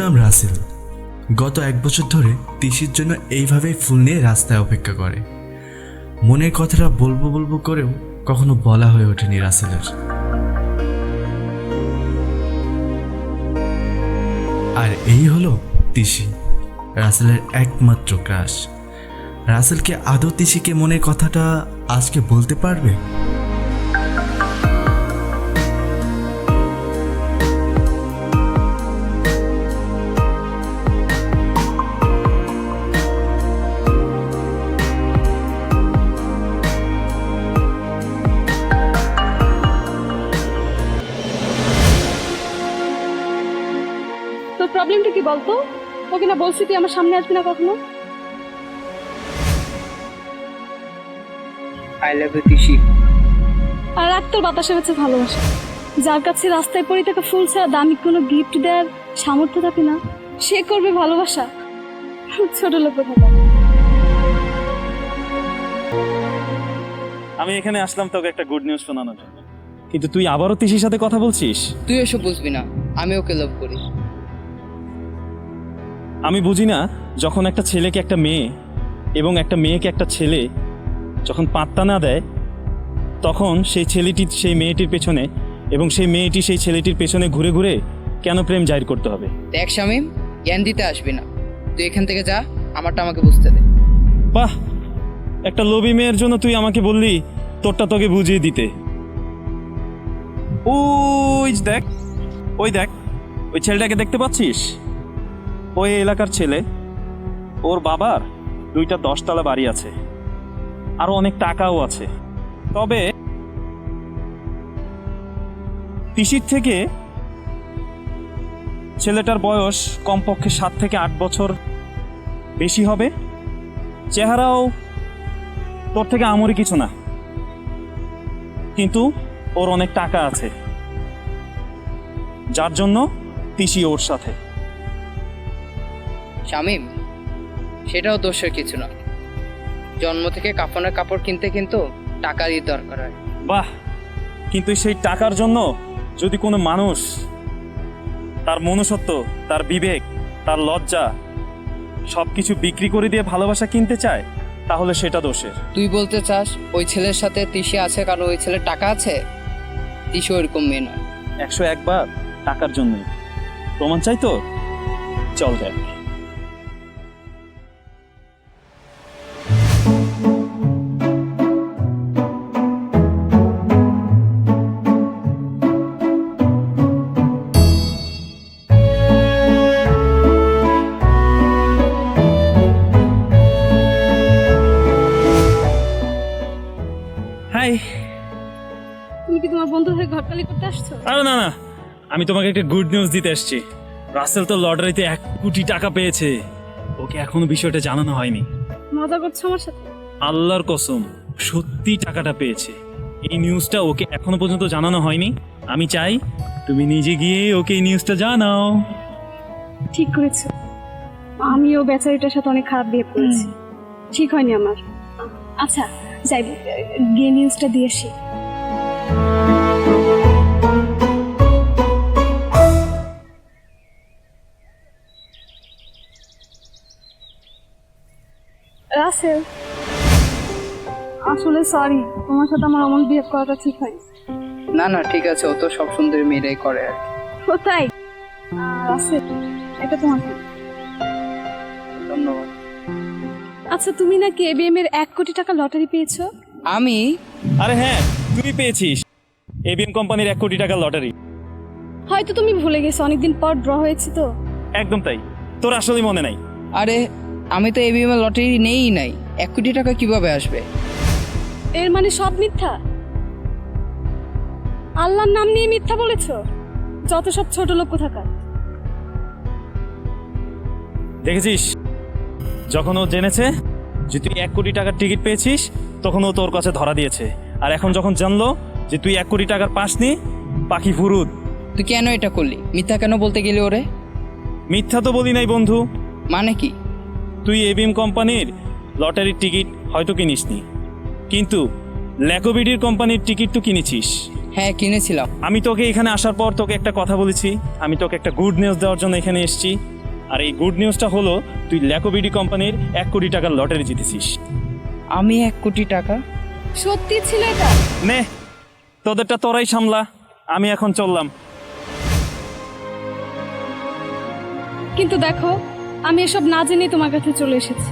নাম রাসেল। গত 1 বছর ধরে তিশির জন্য এইভাবেই ফুল নিয়ে রাস্তায় অপেক্ষা করে। মনের কথাটা বলবো বলবো করেও কখনো বলা হয়ে ওঠেনি রাসেলের। আর এই হলো তিশি, রাসেলের একমাত্র ক্রাশ। রাসেলকে আদৌ তিশিকে মনের কথাটা আজকে বলতে পারবে? তোর প্রবলেমটা কি বলতো? ওকে না বলছি তুই আমার সামনে আসবি না কখনো। I love you তিশি। আর রাখ তোর বাতাসের কাছে ভালোবাসা। যার কাছে রাস্তায় পড়ে থাকা ফুল ছাড়া দামি কোনো গিফট দেওয়ার সামর্থ্য থাকে না, সে করবে ভালোবাসা। ছোট লোক কথা। আমি এখানে আসলাম তোকে একটা গুড নিউজ শোনানোর জন্য, কিন্তু তুই আবারও তিশির সাথে কথা বলছিস। তুই এসব বুঝবি না, আমি ওকে লাভ করি। আমি বুঝি না, যখন একটা ছেলেকে একটা মেয়ে এবং একটা মেয়েকে একটা ছেলে যখন পাত্তা না দেয়, তখন সেই ছেলেটি সেই মেয়েটির পেছনে এবং সেই মেয়েটি সেই ছেলেটির পেছনে ঘুরে ঘুরে কেন প্রেম জাহির করতে হবে? দেখ শামীম, জ্ঞান দিতে আসবি না। তুই এখান থেকে যা, আমারটা আমাকে বুঝতে দে। বাহ, একটা লোভী মেয়ের জন্য তুই আমাকে বললি তোরটা তোকে বুঝিয়ে দিতে। ওই দেখ, ওই দেখ, ওই ছেলেটাকে দেখতে পাচ্ছিস? ওই এলাকার ছেলে। ওর বাবার 2টা 10 তলা বাড়ি আছে, আরো অনেক টাকাও আছে। তবে তিশির থেকে ছেলেটার বয়স কমপক্ষে 7 থেকে 8 বছর বেশি হবে। চেহারাও তোর থেকে আমরি কিছু না, কিন্তু ওর অনেক টাকা আছে, যার জন্য তিশি ওর সাথে। শামীম, সেটাও দোষের কিছু না। জন্ম থেকে কাফনের কাপড় কিনতে কিন্তু টাকারই দরকার হয়। বাহ, কিন্তু সেই টাকার জন্য যদি কোনো মানুষ তার মনুষ্যত্ব, তার বিবেক, তার লজ্জা সবকিছু বিক্রি করে দিয়ে ভালোবাসা কিনতে চায়, তাহলে সেটা দোষের। তুই বলতে চাস ওই ছেলের সাথে তিশি আছে কারণ ওই ছেলের টাকা আছে? তিশি ওইরকম মেয়ে নয়। 101 বার টাকার জন্যই। প্রমাণ চাই তো? চল দেখ। হাই। তুমি কি তোমার বন্ধুর হয়ে ঘরকালি করতে আসছো? আরে না না, আমি তোমাকে একটা গুড নিউজ দিতে এসেছি। রাসেল তো লটারিতে 1 কোটি টাকা পেয়েছে। ওকে এখনো বিষয়টা জানানো হয়নি। মজা করছো আমার সাথে? আল্লাহর কসম, সত্যি টাকাটা পেয়েছে। এই নিউজটা ওকে এখনো পর্যন্ত জানানো হয়নি। আমি চাই তুমি নিজে গিয়ে ওকে এই নিউজটা জানাও। ঠিক করেছো। আমিও বেচারিটার সাথে অনেক খারাপ বিহেভ করেছি, ঠিক হয়নি আমার। আচ্ছা যাই, গিয়ে নিউজটা দিয়ে আসি। রাসেল, আসলে সরি, তোমার সাথে আমার অমন বিহেভ করাটা ঠিক হয়নি। না না, ঠিক আছে, ও তো সব সুন্দরী মেয়েরাই করে আর কি। কোথায়? রাসেল, এটা তোমার কি? ধন্যবাদ। আচ্ছা, তুমি নাকি এবিএম এর 1 কোটি টাকা লটারি পেয়েছো? আমি? আরে হ্যাঁ, তুই পেয়েছিস এবিএম কোম্পানির 1 কোটি টাকার লটারি। হয়তো তুমি ভুলে গেছো, অনেকদিন পর ড্র হয়েছে তো। একদম তাই, তোর আসলেই মনে নাই। আরে আমি তো এবিএম লটারি নেই নাই। 1 কোটি টাকা কিভাবে আসবে? এর মানে সব মিথ্যা? আল্লাহর নাম নিয়ে মিথ্যা বলেছো? যত সব ছোট লোক কোথাকার। দেখেছিস, যখন ও জেনেছে যে তুই 1 কোটি টাকার টিকিট পেয়েছিস, তখন ও তোর কাছে ধরা দিয়েছে। আর এখন যখন জানলো যে তুই 1 কোটি টাকার পাসনি, পাখি ফুরুত। তুই কেন এটা করলি? মিথ্যা কেন বলতে গেলি ওরে? মিথ্যা তো বলি নাই বন্ধু। মানে কি? তুই এবিএম কোম্পানির লটারির টিকিট হয়তো কিনিসনি, কিন্তু ল্যাকোবিডির কোম্পানির টিকিট তো কিনেছিস। হ্যাঁ, কিনেছিলাম। আমি তোকে এখানে আসার পর তোকে একটা কথা বলেছি, আমি তোকে একটা গুড নিউজ দেওয়ার জন্য এখানে এসেছি। আর এই গুড নিউজটা হলো তুই ল্যাকোবিডি কোম্পানির 1 কোটি টাকার লটারি জিতেছিস। আমি 1 কোটি টাকা? সত্যি ছিল এটা? নে, তোদেরটা তোরাই সামলা, আমি এখন চললাম। কিন্তু দেখো, আমি এসব না জেনেই তোমার কাছে চলে এসেছি।